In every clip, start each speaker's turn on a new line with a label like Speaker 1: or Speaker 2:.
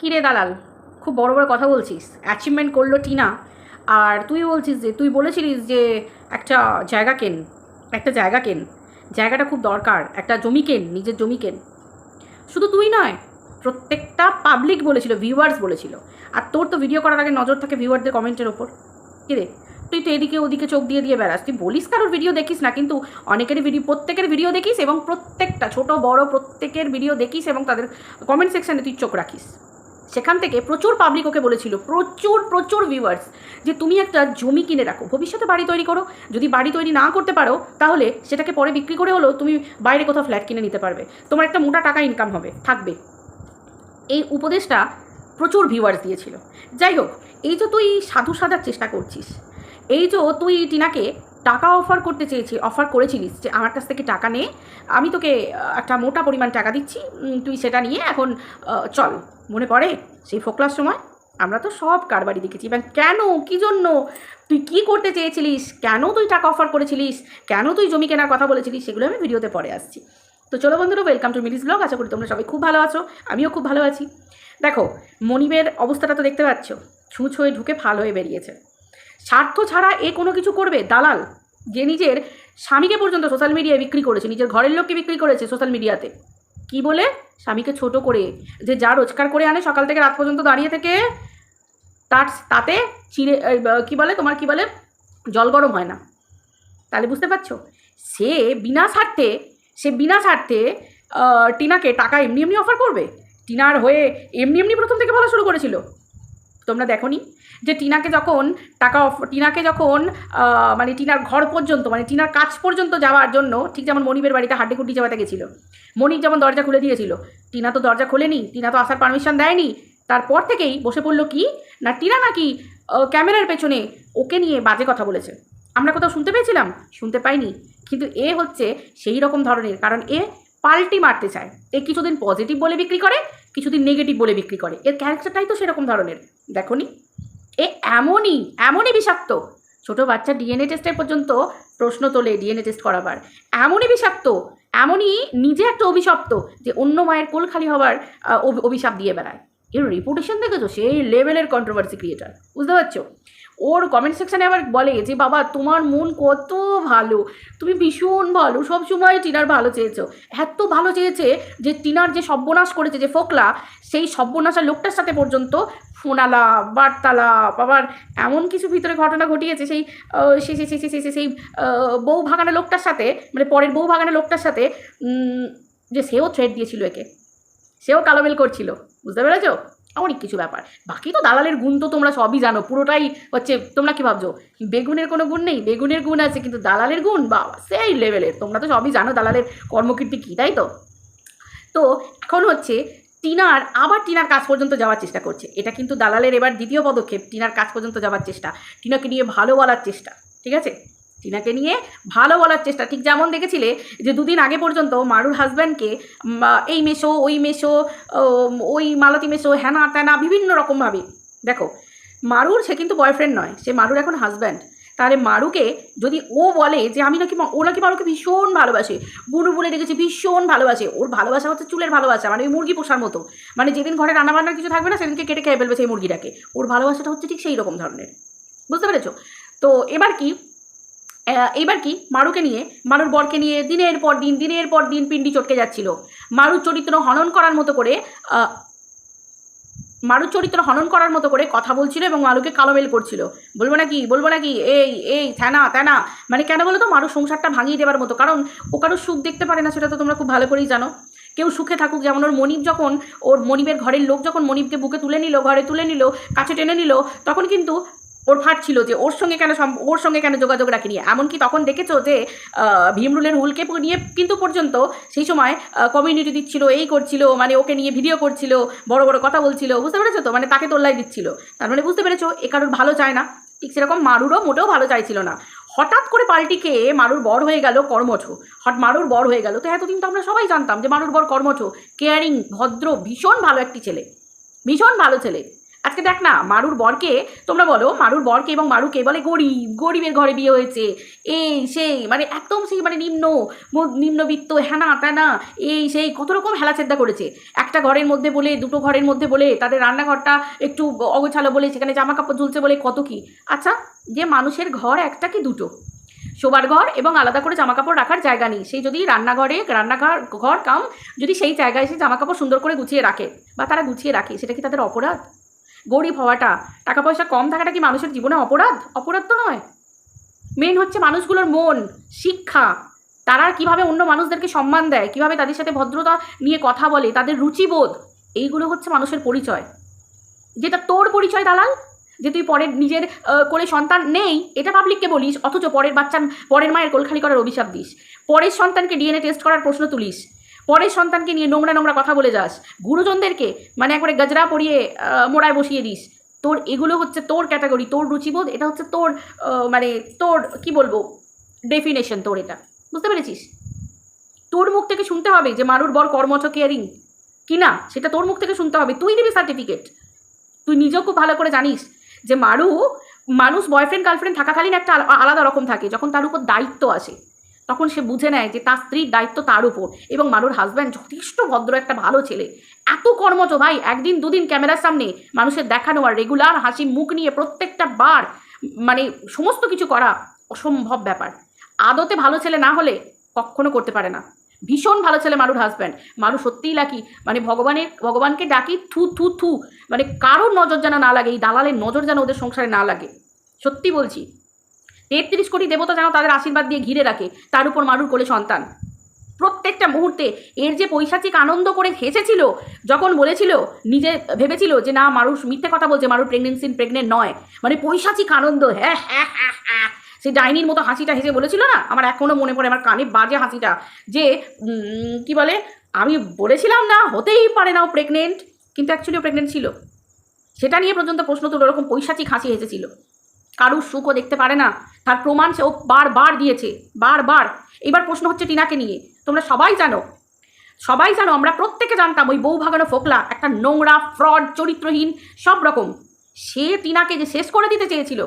Speaker 1: কিরে দালাল, খুব বড় বড় কথা বলছিস। অ্যাচিভমেন্ট করলো টিনা, আর তুই বলছিস যে তুই বলেছিলিস যে একটা জায়গা কেন, একটা জায়গা কেন, জায়গাটা খুব দরকার, একটা জমি কেন, নিজের জমি কেন। শুধু তুই নয়, প্রত্যেকটা পাবলিক বলেছিল, ভিউয়ার্স বলেছিল। আর তোর তো ভিডিও করার আগে নজর থাকে ভিউয়ারদের কমেন্টের ওপর। কিরে, তুই তো এদিকে ওদিকে চোখ দিয়ে দিয়ে বেড়াস, তুই বলিস কারোর ভিডিও দেখিস না, কিন্তু অনেকেরই ভিডিও, প্রত্যেকের ভিডিও দেখিস এবং প্রত্যেকটা ছোট বড় প্রত্যেকের ভিডিও দেখিস এবং তাদের কমেন্ট সেকশানে তুই চোখ রাখিস। সেখান থেকে প্রচুর পাবলিক ওকে বলেছিল, প্রচুর প্রচুর ভিউয়ার্স, যে তুমি একটা জমি কিনে রাখো, ভবিষ্যতে বাড়ি তৈরি করো। যদি বাড়ি তৈরি না করতে পারো তাহলে সেটাকে পরে বিক্রি করে হলেও তুমি বাইরে কোথাও ফ্ল্যাট কিনে নিতে পারবে, তোমার একটা মোটা টাকা ইনকাম হবে থাকবে। এই উপদেশটা প্রচুর ভিউয়ার্স দিয়েছিল। যাই হোক, এই যে তুই সাধু সাজার চেষ্টা করছিস, এই যে তুই টিনাকে টাকা অফার করেছিলিস যে আমার কাছ থেকে টাকা নে, আমি তোকে একটা মোটা পরিমাণ টাকা দিচ্ছি, তুই সেটা নিয়ে এখন চল। মনে পড়ে সেই ফোকলার সময়? আমরা তো সব কারবারই দেখেছি। এবং কেন, কী জন্য, তুই কী করতে চেয়েছিলিস, কেন তুই টাকা অফার করেছিলিস, কেন তুই জমি কেনার কথা বলেছিলিস, সেগুলো আমি ভিডিওতে পরে আসছি। তো চলো বন্ধুরা, ওয়েলকাম টু মিলিস ব্লগ। আশা করি তোমরা সবাই খুব ভালো আছো, আমিও খুব ভালো আছি। দেখো, মনিবের অবস্থাটা তো দেখতে পাচ্ছ, ছুঁচ হয়ে ঢুকে ফাল হয়ে বেরিয়েছে। স্বার্থ ছাড়া এ কোনো কিছু করবে? দালাল, যে নিজের স্বামীকে পর্যন্ত সোশ্যাল মিডিয়ায় বিক্রি করেছে, নিজের ঘরের লোককে বিক্রি করেছে সোশ্যাল মিডিয়াতে। কি বলে? স্বামীকে ছোট করে, যে যা রোজগার করে আনে সকাল থেকে রাত পর্যন্ত দাঁড়িয়ে থেকে তাতে চিড়ে কী বলে, তোমার কী বলে, জল গরম হয় না। তাহলে বুঝতে পারছো, সে বিনা স্বার্থে টিনাকে টাকা এমনি এমনি অফার করবে? টিনার হয়ে এমনি এমনি প্রথম থেকে বলা শুরু করেছিল। তোমরা দেখোনি যে টিনাকে যখন মানে টিনার ঘর পর্যন্ত, মানে টিনার কাছ পর্যন্ত যাওয়ার জন্য, ঠিক যেমন মনিবের বাড়িতে হাড্ডিকুটি যাওয়াতে গেছিলো, মনিব যেমন দরজা খুলে দিয়েছিল, টিনা তো দরজা খোলেনি, টিনা তো আসার পারমিশন দেয়নি। তারপর থেকেই বসে পড়লো কি না, টিনা নাকি ক্যামেরার পেছনে ওকে নিয়ে বাজে কথা বলেছে। আমরা কোথাও শুনতে পেয়েছিলাম? শুনতে পাইনি। কিন্তু এ হচ্ছে সেই রকম ধরনের, কারণ এ পাল্টি মারতে চায়। এ কিছুদিন পজিটিভ বলে বিক্রি করে, কিছুদিন নেগেটিভ বলে বিক্রি করে। এর ক্যারেক্টারটাই তো সেরকম ধরনের। দেখোনি, এ এমনই বিষাক্ত। ছোটো বাচ্চা ডিএনএ টেস্টের পর্যন্ত প্রশ্ন তোলে, ডিএনএ টেস্ট করাবার। এমনই বিষাক্ত, এমনই নিজে একটা অভিশপ্ত, যে অন্য মায়ের কোল খালি হবার অভিশাপ দিয়ে বেড়ায়। এর রেপুটেশন দেখেছো? সেই লেভেলের কন্ট্রোভার্সি ক্রিয়েটার, বুঝতে পারছো? ওর কমেন্ট সেকশানে আবার বলে যে বাবা তোমার মন কত ভালো, তুমি ভীষণ ভালো, সবসময় টিনার ভালো চেয়েছো। এত ভালো চেয়েছে যে টিনার যে সর্বনাশ করেছে, যে ফোকলা, সেই সর্বনাশা লোকটার সাথে পর্যন্ত ফোনালাপ, বার্তালাপ, আবার এমন কিছু ভিতরে ঘটনা ঘটিয়েছে সেই সেই বউ ভাগানো লোকটার সাথে, মানে পরের বউ ভাগানো লোকটার সাথে, যে সেও থ্রেট দিয়েছিল একে, সেও কালোমেল করছিল। বুঝতে পেরেছো? অনেক কিছু ব্যাপার। বাকি তো দালালের গুণ তো তোমরা সবই জানো, পুরোটাই হচ্ছে। তোমরা কি ভাবছো বেগুনের কোনো গুণ নেই? বেগুনের গুণ আছে, কিন্তু দালালের গুণ বাবা সেই লেভেলের। তোমরা তো সবই জানো দালালের কর্মকীর্তি কী, তাই তো? তো এখন হচ্ছে টিনার কাজ পর্যন্ত যাওয়ার চেষ্টা করছে। এটা কিন্তু দালালের এবার দ্বিতীয় পদক্ষেপ, টিনার কাজ পর্যন্ত যাওয়ার চেষ্টা, টিনাকে নিয়ে ভালো বলার চেষ্টা। ঠিক আছে, টিনাকে নিয়ে ভালো বলার চেষ্টা। ঠিক যেমন দেখেছিলে যে দুদিন আগে পর্যন্ত মারুর হাজব্যান্ডকে এই মেশো, ওই মেশো, ওই মালতী মেশো, হ্যানা ত্যানা বিভিন্ন রকমভাবে। দেখো, মারুর সে কিন্তু বয়ফ্রেন্ড নয়, সে মারুর এখন হাজব্যান্ড। তাহলে মারুকে যদি ও বলে যে ও নাকি মারুকে ভীষণ ভালোবাসে, বুনু বলে ডেকেছে, ভীষণ ভালোবাসে, ওর ভালোবাসা হচ্ছে চুলের ভালোবাসা, মানে ওই মুরগি পোষার মতো, মানে যেদিন ঘরে রান্নাবান্নার কিছু থাকবে না সেদিনকে কেটে খেয়ে ফেলবে সেই মুরগিটাকে। ওর ভালোবাসাটা হচ্ছে ঠিক সেই রকম ধরনের, বুঝতে পেরেছো? তো এবার কি মারুকে নিয়ে, মারুর বরকে নিয়ে দিনের পর দিন পিন্ডি চটকে যাচ্ছিল। মারুর চরিত্র হনন করার মতো করে কথা বলছিল এবং মারুকে কালোমেল করছিল। বলবো নাকি এই থ্যানা ত্যানা, মানে কেন বলো তো? মারুর সংসারটা ভাঙিয়ে দেওয়ার মতো। কারণ ও কারোর সুখ দেখতে পারে না, সেটা তো তোমরা খুব ভালো করেই জানো। কেউ সুখে থাকুক, যেমন ওর মনিবের ঘরের লোক যখন মনিবকে বুকে তুলে নিল, ঘরে তুলে নিল, কাছে টেনে নিল, তখন কিন্তু ওর ফাটছিল যে ওর সঙ্গে কেন যোগাযোগ রাখিনি। এমনকি তখন দেখেছো যে ভীমরুলের হুলকে নিয়ে কিন্তু পর্যন্ত সেই সময় কমিউনিটি দিচ্ছিল, এই করছিল, মানে ওকে নিয়ে ভিডিও করছিল, বড় বড় কথা বলছিল। বুঝতে পেরেছো তো? মানে তাকে তোল্লাই দিচ্ছিল। তার মানে বুঝতে পেরেছো এ কারোর ভালো চায় না। ঠিক সেরকম মারুরও মোটেও ভালো চাইছিল না। হঠাৎ করে পাল্টিকে মারুর বর হয়ে গেল কর্মঠ। মারুর বর হয়ে গেল। তো এতদিন তো আমরা সবাই জানতাম যে মারুর বর কর্মঠ, কেয়ারিং, ভদ্র, ভীষণ ভালো একটি ছেলে, ভীষণ ভালো ছেলে। আজকে দেখ না, মারুর বরকে তোমরা বলো, মারুর বরকে এবং মারুকে বলে গরিব, গরিবের ঘরে বিয়ে হয়েছে, এই সেই মানে একদম সেই মানে নিম্নবিত্ত, হ্যানা ত্যানা, এই সেই কত রকম হেলাচেদ্দা করেছে। একটা ঘরের মধ্যে বলে, দুটো ঘরের মধ্যে বলে, তাদের রান্নাঘরটা একটু অগোছালো বলে, সেখানে জামা কাপড় ঝুলছে বলে, কত কি। আচ্ছা, যে মানুষের ঘর একটা কি দুটো, শোবার ঘর এবং আলাদা করে জামা কাপড় রাখার জায়গা নেই, সেই যদি রান্নাঘর কাম যদি সেই জায়গায় এসে জামা কাপড় সুন্দর করে গুছিয়ে রাখে বা তারা গুছিয়ে রাখে, সেটা কি তাদের অপরাধ? গরিব হওয়াটা, টাকা পয়সা কম থাকাটা কি মানুষের জীবনে অপরাধ? অপরাধ তো নয়। মেন হচ্ছে মানুষগুলোর মন, শিক্ষা, তারা কিভাবে অন্য মানুষদেরকে সম্মান দেয়, কিভাবে তাদের সাথে ভদ্রতা নিয়ে কথা বলে, তাদের রুচিবোধ, এইগুলো হচ্ছে মানুষের পরিচয়। যেটা তোর পরিচয় দালাল, যে তুই পরের নিজের করে সন্তান নেই এটা পাবলিককে বলিস, অথচ পরের মায়ের কোলখালি করার অভিশাপ দিস, পরের সন্তানকে ডিএনএ টেস্ট করার প্রশ্ন তুলিস, পরের সন্তানকে নিয়ে নোংরা কথা বলে যাস, গুরুজনদেরকে মানে একবারে গজরা পরিয়ে মোড়ায় বসিয়ে দিস। তোর এগুলো হচ্ছে তোর ক্যাটাগরি, তোর রুচিবোধ, এটা হচ্ছে তোর মানে তোর কি বলবো ডেফিনেশন তোর, এটা বুঝতে পেরেছিস? তোর মুখ থেকে শুনতে হবে যে মারুর বর কর্মঠ কেয়ারিং কিনা, সেটা তোর মুখ থেকে শুনতে হবে, তুই দিবি সার্টিফিকেট। তুই নিজেও খুব ভালো করে জানিস যে মানুষ বয়ফ্রেন্ড গার্লফ্রেন্ড থাকাকালীন একটা আলাদা রকম থাকে, যখন তার উপর দায়িত্ব আসে তখন সে বুঝে নেয় যে তার স্ত্রীর দায়িত্ব তার উপর। এবং মারুর হাজব্যান্ড যথেষ্ট ভদ্র একটা ভালো ছেলে, এত কর্মঠ ভাই, একদিন দুদিন ক্যামেরার সামনে মানুষের দেখানো আর রেগুলার হাসি মুখ নিয়ে প্রত্যেকটা বার মানে সমস্ত কিছু করা অসম্ভব ব্যাপার। আদতে ভালো ছেলে না হলে কখনো করতে পারে না। ভীষণ ভালো ছেলে মারুর হাজব্যান্ড, মারু সত্যিই লাকি, মানে ভগবানকে ডাকি থু থু থু, মানে কারোর নজর যেন না লাগে, এই দালালের নজর যেন ওদের সংসারে না লাগে। সত্যি বলছি, 33 কোটি দেবতা যেন তাদের আশীর্বাদ দিয়ে ঘিরে রাখে, তার উপর মারুর কোলে সন্তান। প্রত্যেকটা মুহূর্তে এর যে পৈশাচিক আনন্দ করে হেসেছিল যখন বলেছিল, নিজে ভেবেছিল যে না মারুর মিথ্যে কথা বলছে, মারুর প্রেগনেন্ট নয়, মানে পৈশাচিক আনন্দ, হ্যাঁ হ্যাঁ হ্যাঁ হ্যাঁ, সেই ডাইনির মতো হাসিটা হেসে বলেছিল না, আমার এখনও মনে পড়ে, আমার কানে বাজে হাসিটা, যে কি বলে, আমি বলেছিলাম না হতেই পারে না ও প্রেগনেন্ট, কিন্তু অ্যাকচুয়ালি ও প্রেগনেন্ট ছিল। সেটা নিয়ে পর্যন্ত প্রশ্ন তুলে ওরকম পৈশাচিক হাসি হেসেছিল। কারুর সুখও দেখতে পারে না, তার প্রমাণ সে ও বারবার দিয়েছে, বারবার। এবার প্রশ্ন হচ্ছে টিনাকে নিয়ে। তোমরা সবাই জানো, আমরা প্রত্যেকে জানতাম ওই বউ ভাগানো ফোকলা একটা নোংরা, ফ্রড, চরিত্রহীন সব রকম। সে টিনাকে যে শেষ করে দিতে চেয়েছিল,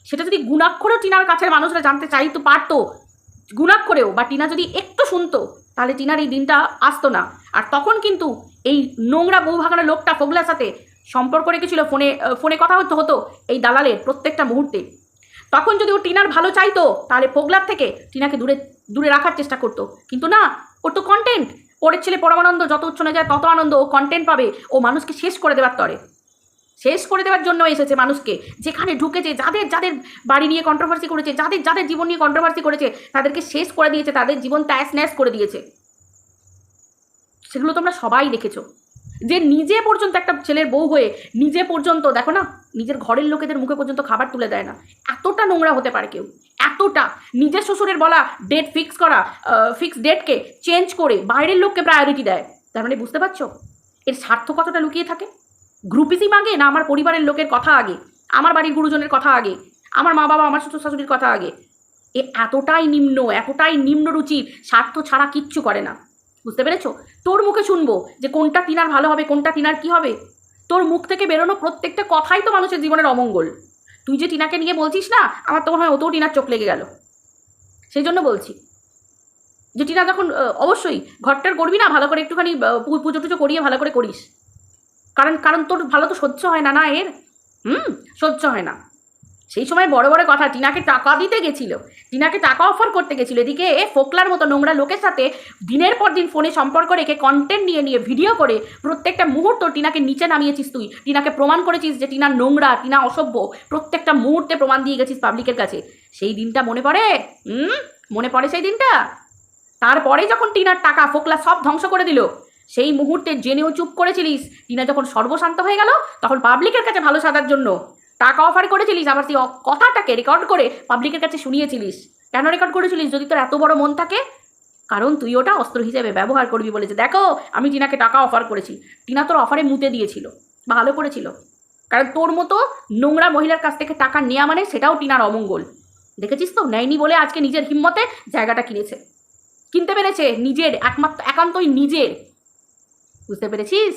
Speaker 1: সেটা যদি গুণাক্ষরেও টিনার কাছের মানুষরা জানতে চাইতো পারতো, গুণাক্ষরেও, বা টিনা যদি একটু শুনতো, তাহলে টিনার এই দিনটা আসতো না। আর তখন কিন্তু এই নোংরা বউ ভাগানো লোকটা ফোকলার সাথে সম্পর্ক রেখেছিল, ফোনে কথা হতো এই দালালের প্রত্যেকটা মুহূর্তে। তখন যদি ও টিনার ভালো চাইতো, তাহলে ফোকলার থেকে টিনাকে দূরে রাখার চেষ্টা করতো, কিন্তু না, ওর তো কন্টেন্ট। পরের ছেলে পরমানন্দ, যত উচ্ছনে যায় তত আনন্দ, ও কন্টেন্ট পাবে, ও মানুষকে শেষ করে দেওয়ার তরে, শেষ করে দেওয়ার জন্য এসেছে মানুষকে। যেখানে ঢুকেছে, যাদের বাড়ি নিয়ে কন্ট্রোভার্সি করেছে, যাদের জীবন নিয়ে কন্ট্রোভার্সি করেছে, তাদেরকে শেষ করে দিয়েছে, তাদের জীবন ট্যাস ন্যাস করে দিয়েছে। সেগুলো তোমরা সবাই দেখেছো। যে নিজে পর্যন্ত একটা ছেলের বউ হয়ে নিজে পর্যন্ত দেখো না, নিজের ঘরের লোকেদের মুখে পর্যন্ত খাবার তুলে দেয় না, এতটা নোংরা হতে পারে কেউ, এতটা। নিজের শ্বশুরের বলা ডেট ফিক্স ডেটকে চেঞ্জ করে বাইরের লোককে প্রায়োরিটি দেয়। তার মানে বুঝতে পারছো এর স্বার্থ কতটা লুকিয়ে থাকে? গ্রুপিজম আগে না আমার পরিবারের লোকের কথা আগে, আমার বাড়ির গুরুজনের কথা আগে, আমার মা বাবা, আমার শ্বশুর শাশুড়ির কথা আগে? এতটাই নিম্ন রুচির, স্বার্থ ছাড়া কিচ্ছু করে না। বুঝতে পেরেছো? তোর মুখে শুনবো যে কোনটা টিনার ভালো হবে, কোনটা টিনার কি হবে। তোর মুখ থেকে বেরোনো প্রত্যেকটা কথাই তো মানুষের জীবনের অমঙ্গল। তুই যে টিনাকে নিয়ে বলছিস না, আমার তো মনে হয় ওতেও টিনার চোখ লেগে গেল। সেই জন্য বলছি যে টিনা যখন অবশ্যই ঘরটার করবি না, ভালো করে একটুখানি পুজো টুজো করিয়ে ভালো করে করিস, কারণ তোর ভালো তো সহ্য হয় না এর সহ্য হয় না। সেই সময় বড় কথা, টিনাকে টাকা দিতে গেছিল, টিনাকে টাকা অফার করতে গেছিল, এদিকে ফোকলার মতো নোংরা লোকের সাথে দিনের পর দিন ফোনে সম্পর্ক রেখে কন্টেন্ট নিয়ে ভিডিও করে প্রত্যেকটা মুহূর্ত টিনাকে নিচে নামিয়েছিস তুই, টিনাকে প্রমাণ করেছিস যে টিনা নোংরা, টিনা অসভ্য, প্রত্যেকটা মুহূর্তে প্রমাণ দিয়ে গেছিস পাবলিকের কাছে। সেই দিনটা মনে পড়ে? মনে পড়ে সেই দিনটা? তারপরে যখন টিনার টাকা ফোকলা সব ধ্বংস করে দিল, সেই মুহূর্তে জেনেও চুপ করেছিলিস। টিনা যখন সর্বশান্ত হয়ে গেল, তখন পাবলিকের কাছে ভালো সাজার জন্য টাকা অফার করেছিলিস, আবার সেই কথাটাকে রেকর্ড করে পাবলিকের কাছে শুনিয়েছিলিস। কেন রেকর্ড করেছিলিস যদি তোর এত বড় মন থাকে? কারণ তুই ওটা অস্ত্র হিসেবে ব্যবহার করবি বলেছে। দেখো, আমি টিনাকে টাকা অফার করেছি, টিনা তোর অফারে মুতে দিয়েছিল, ভালো করেছিল। কারণ তোর মতো নোংরা মহিলার কাছ থেকে টাকা নেওয়া মানে সেটাও টিনার অমঙ্গল। দেখেছিস তো, নেয়নি বলে আজকে নিজের হিম্মতে জায়গাটা কিনতে পেরেছে, নিজের একান্তই নিজের। বুঝতে পেরেছিস?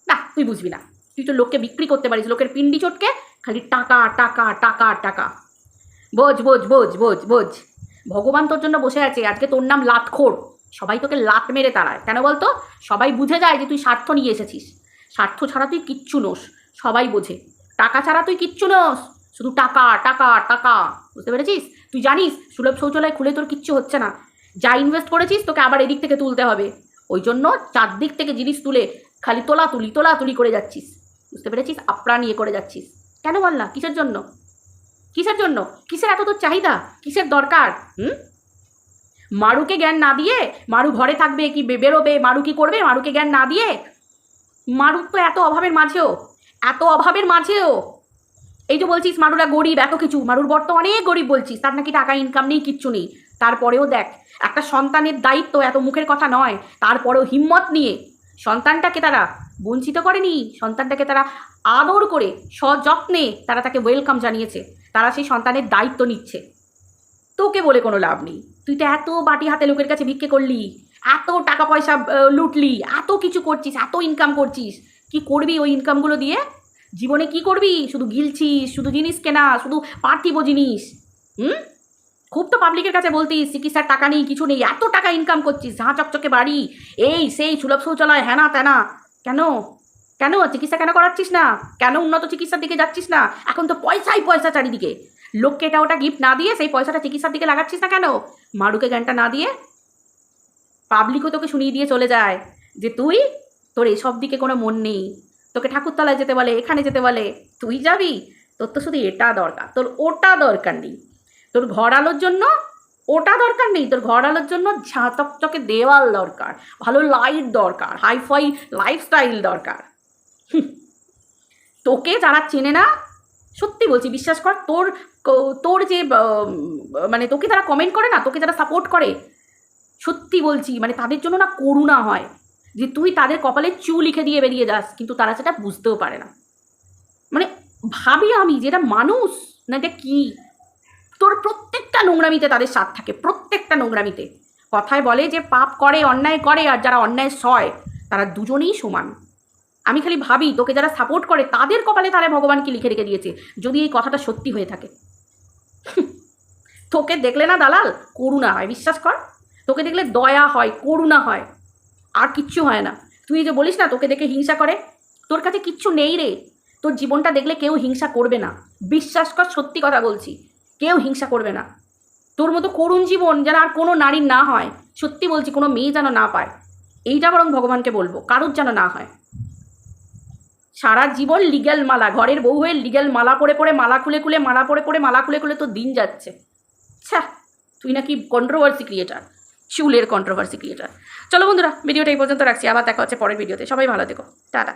Speaker 1: না, তুই বুঝবি না। তুই তো লোককে বিক্রি করতে পারিস, লোকের পিন্ডি চটকে খালি টাকা টাকা টাকা টাকা। বোঝ বোঝ বোঝ বোঝ বোঝ, ভগবান তোর জন্য বসে আছে। আজকে তোর নাম লাতখোর, সবাই তোকে লাত মেরে তাড়ায়। কেন বলতো? সবাই বুঝে যায় যে তুই স্বার্থ নিয়ে এসেছিস। স্বার্থ ছাড়া তুই কিচ্ছু নোস, সবাই বোঝে। টাকা ছাড়া তুই কিচ্ছু নোস, শুধু টাকা টাকা টাকা। বুঝতে পেরেছিস? তুই জানিস সুলভ শৌচালয় খুলে তোর কিচ্ছু হচ্ছে না। যা ইনভেস্ট করেছিস তোকে আবার এদিক থেকে তুলতে হবে। ওই জন্য চারদিক থেকে জিনিস তুলে খালি তোলাতুলি করে যাচ্ছিস। বুঝতে পেরেছিস? আপ্রাণ ইয়ে করে যাচ্ছিস। কেন বল না? কিসের জন্য? কিসের জন্য? কিসের এত তোর চাহিদা? কিসের দরকার? মারুকে জ্ঞান না দিয়ে, মারু ঘরে থাকবে কি বেরোবে, মারু কি করবে, মারুকে জ্ঞান না দিয়ে, মারুর তো এত অভাবের মাঝেও এই যে বলছিস মারুরা গরিব এত কিছু, মারুর বর তো অনেক গরিব বলছিস, তার নাকি টাকা ইনকাম নেই, কিচ্ছু নেই। তারপরেও দেখ, একটা সন্তানের দায়িত্ব এত মুখের কথা নয়, তারপরেও হিম্মত নিয়ে সন্তানটাকে তারা বঞ্চিত করেনি, সন্তানটাকে তারা আদর করে সযত্নে তারা তাকে ওয়েলকাম জানিয়েছে, তারা সেই সন্তানের দায়িত্ব নিচ্ছে। তোকে বলে কোনো লাভ নেই। তুই তো এত বাটি হাতে লোকের কাছে ভিক্ষে করলি, এত টাকা পয়সা লুটলি, এত কিছু করছিস, এত ইনকাম করছিস। কি করবি ওই ইনকামগুলো দিয়ে? জীবনে কি করবি? শুধু গিলছিস, শুধু জিনিস কেনা, শুধু পার্থিব জিনিস। খুব তো পাবলিকের কাছে বলতিস চিকিৎসার টাকা নেই, কিছু নেই, এত টাকা ইনকাম করছিস, ঝাঁ চকচকে বাড়ি, এই সেই সুলভ শৌচালয়, হ্যানা ত্যানা। কেন কেন চিকিৎসা কেন করাচ্ছিস না? কেন উন্নত চিকিৎসার দিকে যাচ্ছিস না? এখন তো পয়সাই পয়সা চারিদিকে। লোককে এটা ওটা গিফট না দিয়ে সেই পয়সাটা চিকিৎসার দিকে লাগাচ্ছিস না কেন? মারুকে জ্ঞানটা না দিয়ে পাবলিকও তোকে শুনিয়ে দিয়ে চলে যায় যে তোর এসব দিকে কোনো মন নেই। তোকে ঠাকুরতলায় যেতে বলে, এখানে যেতে বলে, তুই যাবি? তোর তো শুধু এটা দরকার, তোর ওটা দরকার নেই। তোর ঘর আলোর জন্য ওটা দরকার নেই, তোর ঘর আলোর জন্য ঝাঁচকচকে দেওয়াল দরকার, ভালো লাইট দরকার, হাইফাই লাইফস্টাইল দরকার। তোকে যারা চেনে না, সত্যি বলছি বিশ্বাস কর, তোর যে মানে তোকে যারা কমেন্ট করে না, তোকে যারা সাপোর্ট করে, সত্যি বলছি মানে তাদের জন্য না করুণা হয় যে তুই তাদের কপালে চু লিখে দিয়ে বেরিয়ে যাস, কিন্তু তারা সেটা বুঝতেও পারে না। মানে ভাবি আমি যে এটা মানুষ না, এটা কি? তোর প্রত্যেকটা নোংরামিতে তাদের সাথ থাকে, প্রত্যেকটা নোংরামিতে। কথায় বলে যে পাপ করে, অন্যায় করে, আর যারা অন্যায় সয় তারা দুজনেই সমান। আমি খালি ভাবি তোকে যারা সাপোর্ট করে তাদের কপালে তারা ভগবান কি লিখে রেখে দিয়েছে, যদি এই কথাটা সত্যি হয়ে থাকে। তোকে দেখলে না দালাল করুণা হয়, বিশ্বাস কর। তোকে দেখলে দয়া হয়, করুণা হয়, আর কিচ্ছু হয় না। তুই যে বলিস না তোকে দেখে হিংসা করে, তোর কাছে কিচ্ছু নেই রে। তোর জীবনটা দেখলে কেউ হিংসা করবে না, বিশ্বাস কর, সত্যি কথা বলছি, কেউ হিংসা করবে না। তোর মতো করুণ জীবন যেন আর কোনো নারীর না হয়, সত্যি বলছি, কোনো মেয়ে যেন না পায়, এইটা বরং ভগবানকে বলবো, কারোর যেন না হয়। সারা জীবন লিগ্যাল মালা, ঘরের বউ হয়ে লিগ্যাল মালা পরে পরে, মালা খুলে খুলে, মালা পরে পরে, মালা খুলে খুলে তোর দিন যাচ্ছে। আচ্ছা, তুই নাকি কন্ট্রোভার্সি ক্রিয়েটার, চুলের কন্ট্রোভার্সি ক্রিয়েটার। চলো বন্ধুরা, ভিডিওটা এই পর্যন্ত রাখছি, আবার দেখা হচ্ছে পরের ভিডিওতে। সবাই ভালো থেকো, টাটা।